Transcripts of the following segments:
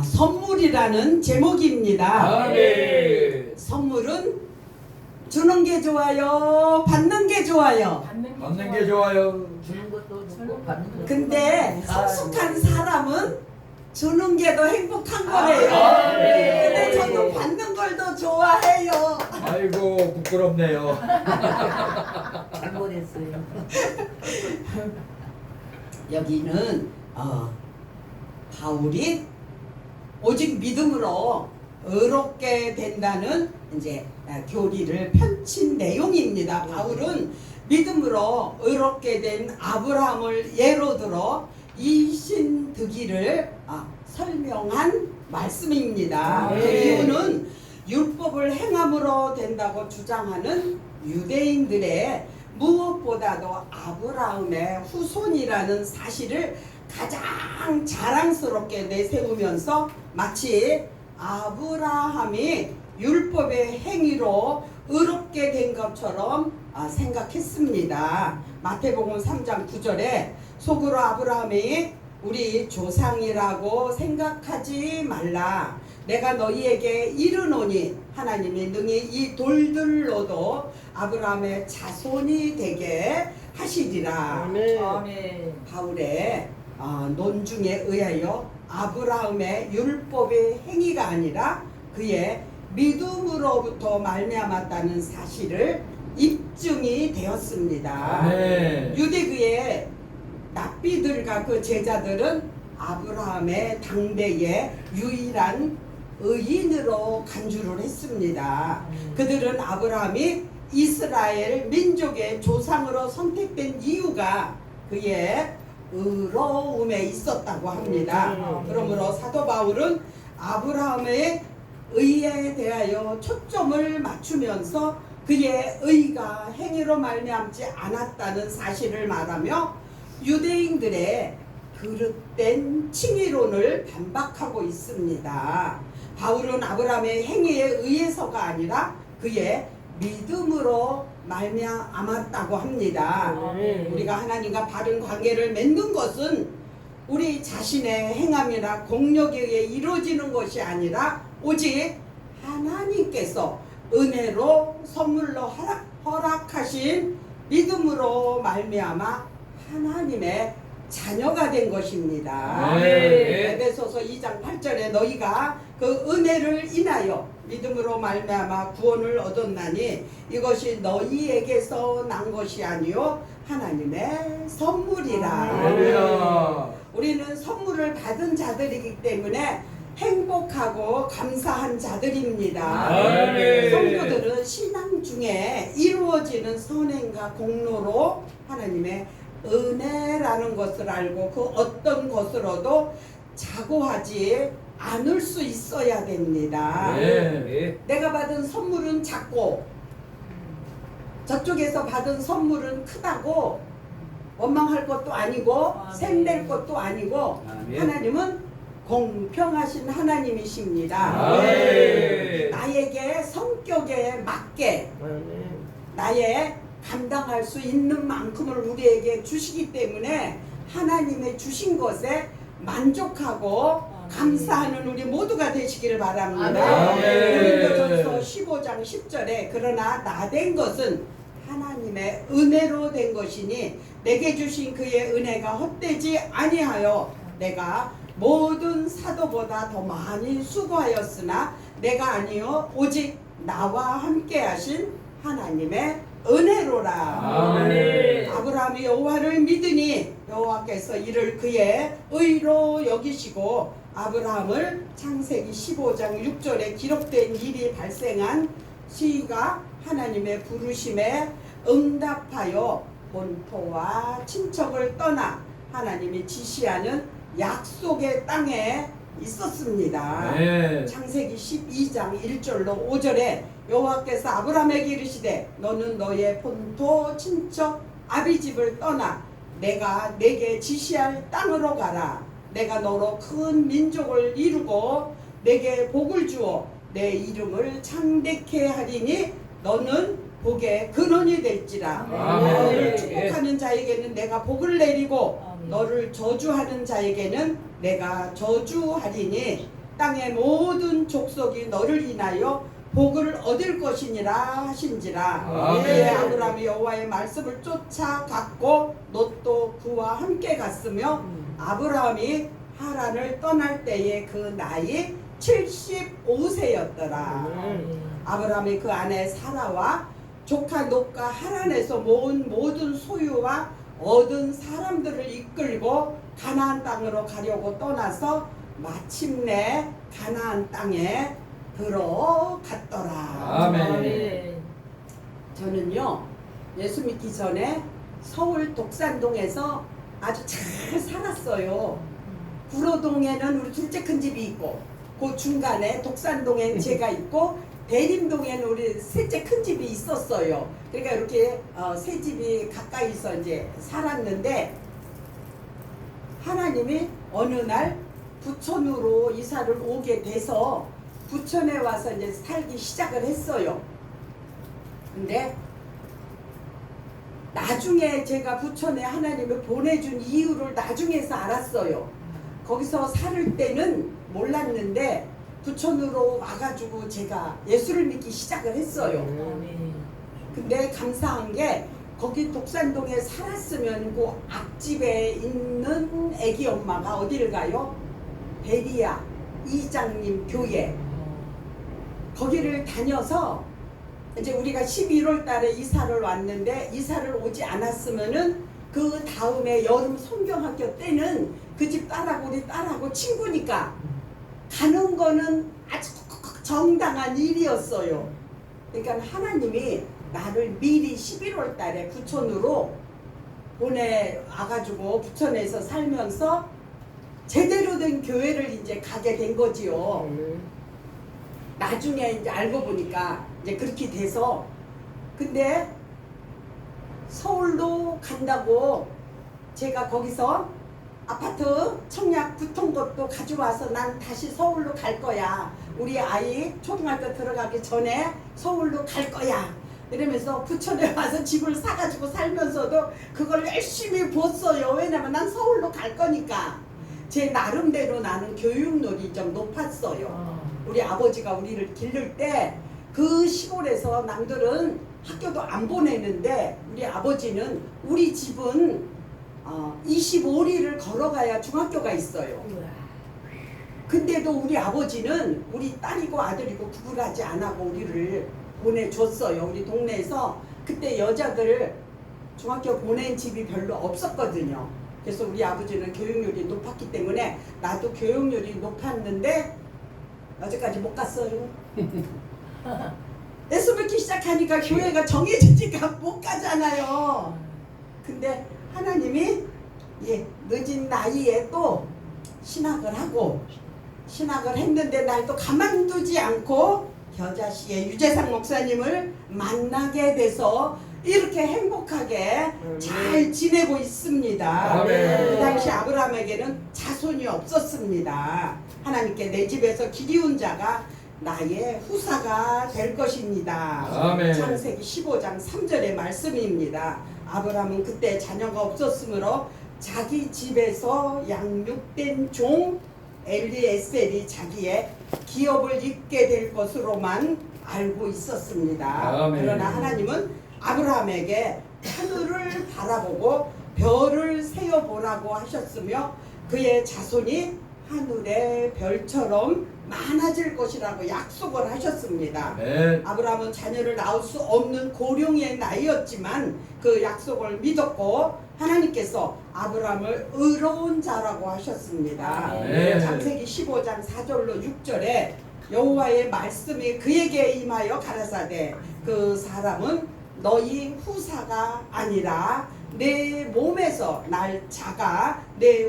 선물이라는 제목입니다. 아멘. 선물은 주는 게 좋아요, 받는 게 좋아요. 받는 게 좋아요. 주는 것도 좋고 받는 것도 근데 성숙한 사람은 주는 게 더 행복한 거래요. 근데 저도 받는 걸 더 좋아해요. 아이고 부끄럽네요. 잘못했어요. 여기는 바울이 오직 믿음으로 의롭게 된다는 이제 교리를 펼친 내용입니다. 바울은 믿음으로 의롭게 된 아브라함을 예로 들어 이신득이를 설명한 말씀입니다. 그 이유는 율법을 행함으로 된다고 주장하는 유대인들의 무엇보다도 아브라함의 후손이라는 사실을 가장 자랑스럽게 내세우면서 마치 아브라함이 율법의 행위로 의롭게 된 것처럼 생각했습니다. 마태복음 3장 9절에 속으로 아브라함이 우리 조상이라고 생각하지 말라. 내가 너희에게 이르노니 하나님이 능히 이 돌들로도 아브라함의 자손이 되게 하시리라. 아멘. 바울의 논중에 의하여 아브라함의 율법의 행위가 아니라 그의 믿음으로부터 말미암았다는 사실을 입증이 되었습니다. 아멘. 유대교의 납비들과 그 제자들은 아브라함의 당대의 유일한 의인으로 간주를 했습니다. 그들은 아브라함이 이스라엘 민족의 조상으로 선택된 이유가 그의 의로움에 있었다고 합니다. 그러므로 사도 바울은 아브라함의 의에 대하여 초점을 맞추면서 그의 의가 행위로 말미암지 않았다는 사실을 말하며 유대인들의 그릇된 칭의론을 반박하고 있습니다. 바울은 아브라함의 행위에 의해서가 아니라 그의 믿음으로 말미암았다고 합니다. 우리가 하나님과 바른 관계를 맺는 것은 우리 자신의 행함이나 공력에 의해 이루어지는 것이 아니라 오직 하나님께서 은혜로 선물로 허락하신 믿음으로 말미암아 하나님의 자녀가 된 것입니다. 에베소서 2장 8절에 너희가 그 은혜를 인하여 믿음으로 말미암아 구원을 얻었나니 이것이 너희에게서 난 것이 아니요 하나님의 선물이라. 할렐루야. 우리는 선물을 받은 자들이기 때문에 행복하고 감사한 자들입니다. 아멘. 성도들은 신앙 중에 이루어지는 선행과 공로로 하나님의 은혜라는 것을 알고 그 어떤 것으로도 자고하지 않을 수 있어야 됩니다. 네. 내가 받은 선물은 작고 저쪽에서 받은 선물은 크다고 원망할 것도 아니고 샘낼 것도 아니고 아멘. 하나님은 공평하신 하나님이십니다. 아멘. 나에게 성격에 맞게 나의 감당할 수 있는 만큼을 우리에게 주시기 때문에 하나님의 주신 것에 만족하고 감사하는 우리 모두가 되시기를 바랍니다. 아멘. 고린도전서 15장 10절에 그러나 나 된 것은 하나님의 은혜로 된 것이니 내게 주신 그의 은혜가 헛되지 아니하여 내가 모든 사도보다 더 많이 수고하였으나 내가 아니요 오직 나와 함께 하신 하나님의 은혜로라. 아멘. 아브라함이 여호와를 믿으니 여호와께서 이를 그의 의로 여기시고 아브라함을 창세기 15장 6절에 기록된 일이 발생한 시가 하나님의 부르심에 응답하여 본토와 친척을 떠나 하나님이 지시하는 약속의 땅에 있었습니다. 네. 창세기 12장 1절로 5절에 여호와께서 아브라함에게 이르시되 너는 너의 본토 친척 아비집을 떠나 내가 내게 지시할 땅으로 가라. 내가 너로 큰 민족을 이루고 내게 복을 주어 내 이름을 창대케 하리니 너는 복의 근원이 될지라. 아멘. 너를 축복하는 자에게는 내가 복을 내리고 아멘. 너를 저주하는 자에게는 내가 저주하리니 땅의 모든 족속이 너를 인하여 복을 얻을 것이니라 하신지라. 아멘. 그의 아브라함이 여호와의 말씀을 쫓아갔고 롯도 그와 함께 갔으며 아브라함이 하란을 떠날 때에 그 나이 75세였더라. 아멘. 아브라함이 그 아내 사라와 조카 롯과 하란에서 모은 모든 소유와 얻은 사람들을 이끌고 가나안 땅으로 가려고 떠나서 마침내 가나안 땅에 들어갔더라. 아멘. 저는요 예수 믿기 전에 서울 독산동에서 아주 잘 살았어요. 구로동에는 우리 둘째 큰 집이 있고 그 중간에 독산동엔 제가 있고 대림동에는 우리 셋째 큰 집이 있었어요. 그러니까 이렇게 세 집이 가까이서 이제 살았는데 하나님이 어느 날 부천으로 이사를 오게 돼서 부천에 와서 이제 살기 시작을 했어요. 근데 나중에 제가 부천에 하나님이 보내준 이유를 나중에서 알았어요. 거기서 살 때는 몰랐는데 부천으로 와가지고 제가 예수를 믿기 시작을 했어요. 아멘. 근데 감사한 게 거기 독산동에 살았으면 그 앞집에 있는 애기 엄마가 어디를 가요? 베리아 이장님 교회 거기를 다녀서 이제 우리가 11월 달에 이사를 왔는데 이사를 오지 않았으면은 그 다음에 여름 성경학교 때는 그 집 딸하고 우리 딸하고 친구니까 가는 거는 아주 정당한 일이었어요. 그러니까 하나님이 나를 미리 11월 달에 부천으로 보내와가지고 부천에서 살면서 제대로 된 교회를 이제 가게 된 거지요. 나중에 이제 알고 보니까 이제 그렇게 돼서 근데 서울로 간다고 제가 거기서 아파트 청약 붙은 것도 가져와서 난 다시 서울로 갈 거야. 우리 아이 초등학교 들어가기 전에 서울로 갈 거야. 이러면서 부천에 와서 집을 사가지고 살면서도 그걸 열심히 봤어요. 왜냐면 난 서울로 갈 거니까. 제 나름대로 나는 교육열이 좀 높았어요. 우리 아버지가 우리를 기를 때 그 시골에서 남들은 학교도 안 보내는데 우리 아버지는 우리 집은 25리를 걸어가야 중학교가 있어요. 근데도 우리 아버지는 우리 딸이고 아들이고 구분하지 않고 우리를 보내줬어요. 우리 동네에서 그때 여자들 중학교 보낸 집이 별로 없었거든요. 그래서 우리 아버지는 교육열이 높았기 때문에 나도 교육열이 높았는데 어제까지 못 갔어요. 예수 믿기 시작하니까 교회가 정해지니까 못 가잖아요. 근데 하나님이 늦은 나이에 또 신학을 하고 신학을 했는데 날 또 가만두지 않고 겨자씨의 유재상 목사님을 만나게 돼서 이렇게 행복하게 잘 지내고 있습니다. 아멘. 그 당시 아브라함에게는 자손이 없었습니다. 하나님께 내 집에서 기리운 자가 나의 후사가 될 것입니다. 아멘. 창세기 15장 3절의 말씀입니다. 아브라함은 그때 자녀가 없었으므로 자기 집에서 양육된 종 엘리에셀이 자기의 기업을 잇게 될 것으로만 알고 있었습니다. 아멘. 그러나 하나님은 아브라함에게 하늘을 바라보고 별을 세어보라고 하셨으며 그의 자손이 하늘의 별처럼 많아질 것이라고 약속을 하셨습니다. 네. 아브라함은 자녀를 낳을 수 없는 고령의 나이였지만 그 약속을 믿었고 하나님께서 아브라함을 의로운 자라고 하셨습니다. 네. 창세기 15장 4절로 6절에 여호와의 말씀이 그에게 임하여 가라사대 그 사람은 너희 후사가 아니라 내 몸에서 날 자가 내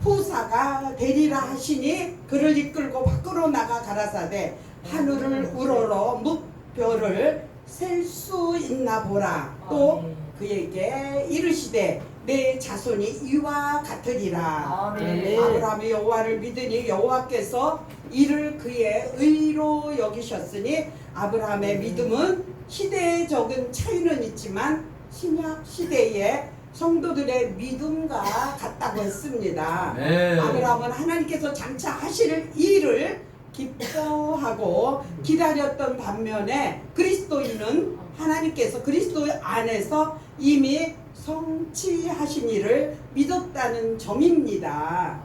후사가 되리라 하시니 그를 이끌고 밖으로 나가 가라사대 하늘을 우러러 묵별을 셀 수 있나 보라. 또 그에게 이르시되 내 자손이 이와 같으리라. 아멘. 아브라함이 여호와를 믿으니 여호와께서 이를 그의 의로 여기셨으니 아브라함의 믿음은 시대적인 차이는 있지만 신약 시대의 성도들의 믿음과 같다고 했습니다. 네. 아브라함은 하나님께서 장차 하실 일을 기뻐하고 기다렸던 반면에 그리스도인은 하나님께서 그리스도 안에서 이미 성취하신 일을 믿었다는 점입니다.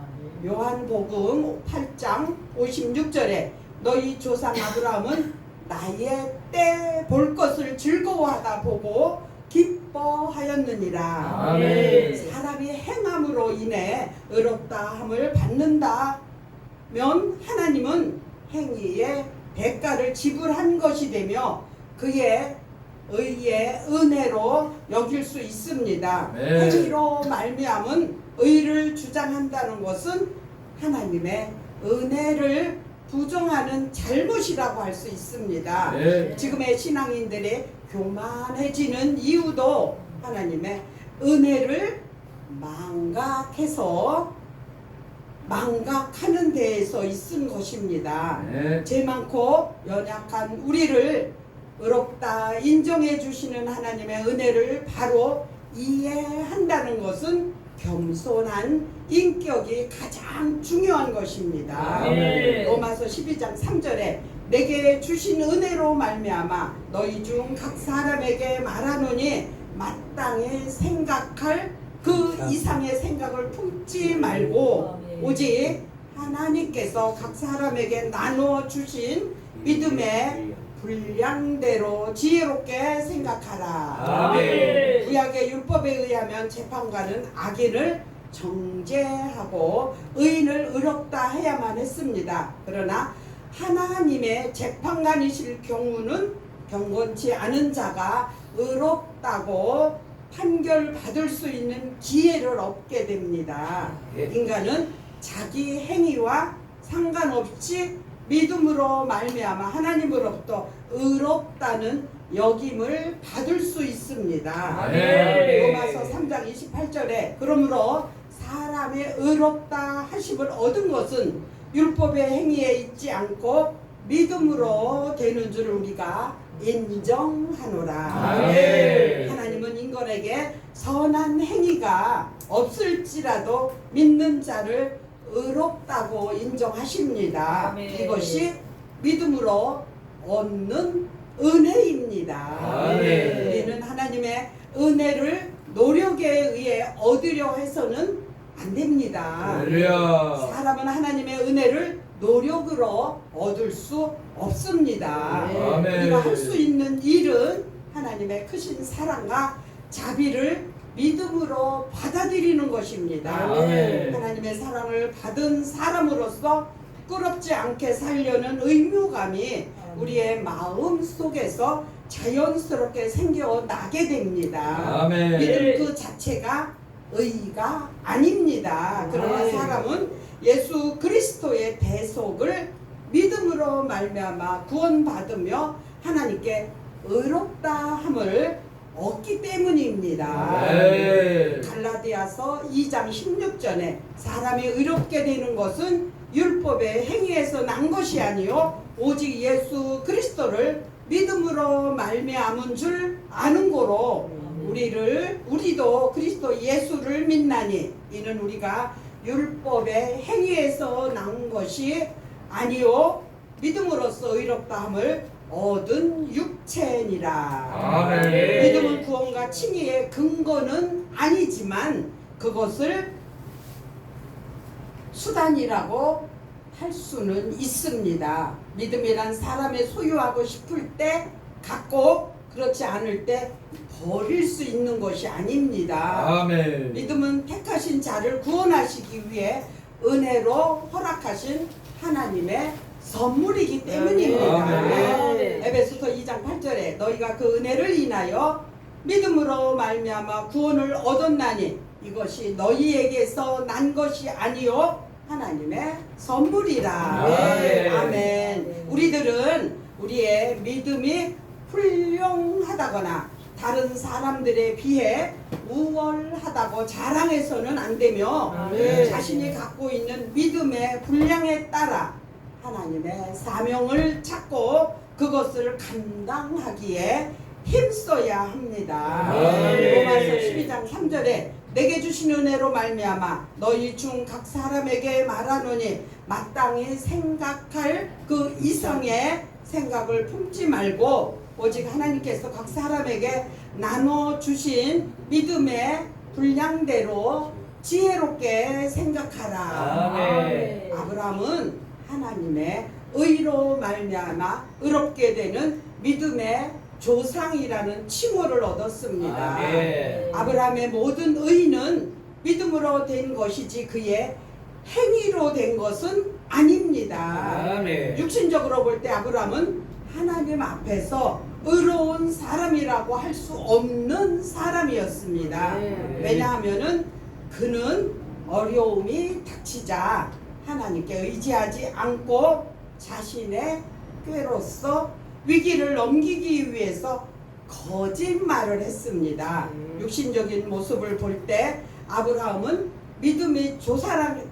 요한복음 8장 56절에 너희 조상 아브라함은 나의 때 볼 것을 즐거워하다 보고 기뻐하였느니라. 아멘. 사람이 행함으로 인해 의롭다함을 받는다면 하나님은 행위의 대가를 지불한 것이 되며 그의 의의 은혜로 여길 수 있습니다. 네. 행위로 말미암은 의를 주장한다는 것은 하나님의 은혜를 부정하는 잘못이라고 할 수 있습니다. 네. 지금의 신앙인들이 교만해지는 이유도 하나님의 은혜를 망각하는 데에서 있은 것입니다. 네. 죄 많고 연약한 우리를 의롭다 인정해 주시는 하나님의 은혜를 바로 이해한다는 것은 겸손한 인격이 가장 중요한 것입니다. 아멘. 로마서 12장 3절에 내게 주신 은혜로 말미암아 너희 중 각 사람에게 말하노니 마땅히 생각할 그 이상의 생각을 품지 말고 오직 하나님께서 각 사람에게 나누어 주신 믿음의 분량대로 지혜롭게 생각하라. 아멘. 구약의 율법에 의하면 재판관은 악인을 정죄하고 의인을 의롭다 해야만 했습니다. 그러나 하나님의 재판관이실 경우는 경건치 않은 자가 의롭다고 판결받을 수 있는 기회를 얻게 됩니다. 인간은 자기 행위와 상관없이 믿음으로 말미암아 하나님으로부터 의롭다는 역임을 받을 수 있습니다. 아멘. 로마서 3장 28절에 그러므로 사람의 의롭다 하심을 얻은 것은 율법의 행위에 있지 않고 믿음으로 되는 줄 우리가 인정하노라. 아멘. 하나님은 인간에게 선한 행위가 없을지라도 믿는 자를 의롭다고 인정하십니다. 아멘. 이것이 믿음으로 얻는 은혜입니다. 아멘. 우리는 하나님의 은혜를 노력에 의해 얻으려 해서는 안 됩니다. 할렐루야. 사람은 하나님의 은혜를 노력으로 얻을 수 없습니다. 아멘. 우리가 할 수 있는 일은 하나님의 크신 사랑과 자비를 믿음으로 받아들이는 것입니다. 아멘. 하나님의 사랑을 받은 사람으로서 부끄럽지 않게 살려는 의무감이 우리의 마음 속에서 자연스럽게 생겨나게 됩니다. 아멘. 믿음 그 자체가 의가 아닙니다. 그러나 아멘. 사람은 예수 그리스도의 대속을 믿음으로 말미암아 구원받으며 하나님께 의롭다함을 얻기 때문입니다. 네. 갈라디아서 2장 16절에 사람이 의롭게 되는 것은 율법의 행위에서 난 것이 아니요 오직 예수 그리스도를 믿음으로 말미암은 줄 아는 고로 우리도 그리스도 예수를 믿나니 이는 우리가 율법의 행위에서 난 것이 아니요 믿음으로써 의롭다함을 얻은 육체니라. 아멘. 믿음은 구원과 칭의의 근거는 아니지만 그것을 수단이라고 할 수는 있습니다. 믿음이란 사람의 소유하고 싶을 때 갖고 그렇지 않을 때 버릴 수 있는 것이 아닙니다. 아멘. 믿음은 택하신 자를 구원하시기 위해 은혜로 허락하신 하나님의 선물이기 때문입니다. 아멘. 에베소서 2장 8절에 너희가 그 은혜를 인하여 믿음으로 말미암아 구원을 얻었나니 이것이 너희에게서 난 것이 아니요 하나님의 선물이라. 아멘. 아멘. 우리들은 우리의 믿음이 훌륭하다거나 다른 사람들에 비해 우월하다고 자랑해서는 안 되며 아멘. 자신이 갖고 있는 믿음의 분량에 따라 하나님의 사명을 찾고 그것을 감당하기에 힘써야 합니다. 아멘. 로마서 12장 3절에 내게 주신 은혜로 말미암아 너희 중 각 사람에게 말하노니 마땅히 생각할 그 이상의 생각을 품지 말고 오직 하나님께서 각 사람에게 나눠 주신 믿음의 분량대로 지혜롭게 생각하라. 아멘. 아브라함은 하나님의 의로 말미암아 의롭게 되는 믿음의 조상이라는 칭호를 얻었습니다. 아멘. 아브라함의 모든 의는 믿음으로 된 것이지 그의 행위로 된 것은 아닙니다. 아멘. 육신적으로 볼 때 아브라함은 하나님 앞에서 의로운 사람이라고 할 수 없는 사람이었습니다. 네. 왜냐하면은 그는 어려움이 닥치자 하나님께 의지하지 않고 자신의 꾀로서 위기를 넘기기 위해서 거짓말을 했습니다. 육신적인 모습을 볼 때 아브라함은 믿음의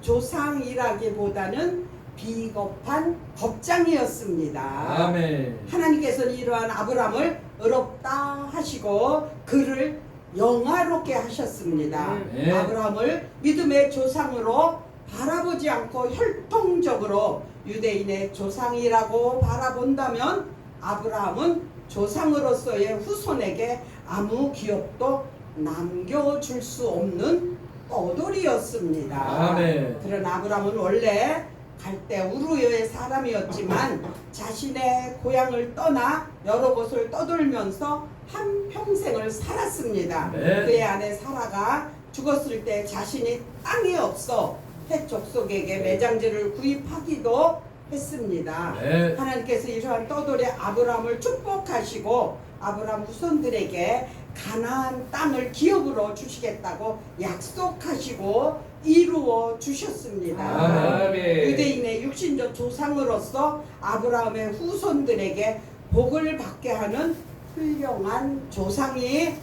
조상이라기보다는 비겁한 겁장이었습니다. 아멘. 하나님께서는 이러한 아브라함을 의롭다 하시고 그를 영화롭게 하셨습니다. 네. 아브라함을 믿음의 조상으로 바라보지 않고 혈통적으로 유대인의 조상이라고 바라본다면 아브라함은 조상으로서의 후손에게 아무 기업도 남겨줄 수 없는 떠돌이였습니다. 아멘. 그런 아브라함은 원래 갈대 우르의 사람이었지만 자신의 고향을 떠나 여러 곳을 떠돌면서 한 평생을 살았습니다. 네. 그의 아내 사라가 죽었을 때 자신이 땅이 없어 헷 족속에게 매장지를 구입하기도 했습니다. 네. 하나님께서 이러한 떠돌이 아브라함을 축복하시고 아브라함 후손들에게 가나안 땅을 기업으로 주시겠다고 약속하시고 이루어 주셨습니다. 아멘. 유대인의 육신적 조상으로서 아브라함의 후손들에게 복을 받게 하는 훌륭한 조상이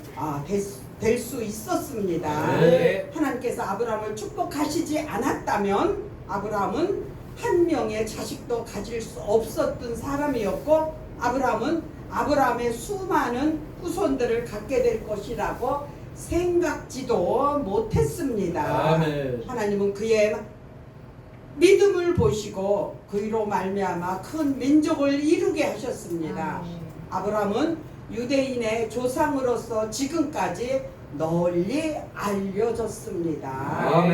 될 수 있었습니다. 네. 하나님께서 아브라함을 축복하시지 않았다면 아브라함은 한 명의 자식도 가질 수 없었던 사람이었고 아브라함은 아브라함의 수많은 후손들을 갖게 될 것이라고 생각지도 못했습니다. 아멘. 하나님은 그의 믿음을 보시고 그로 말미암아 큰 민족을 이루게 하셨습니다. 아브라함은 유대인의 조상으로서 지금까지 널리 알려졌습니다. 아멘.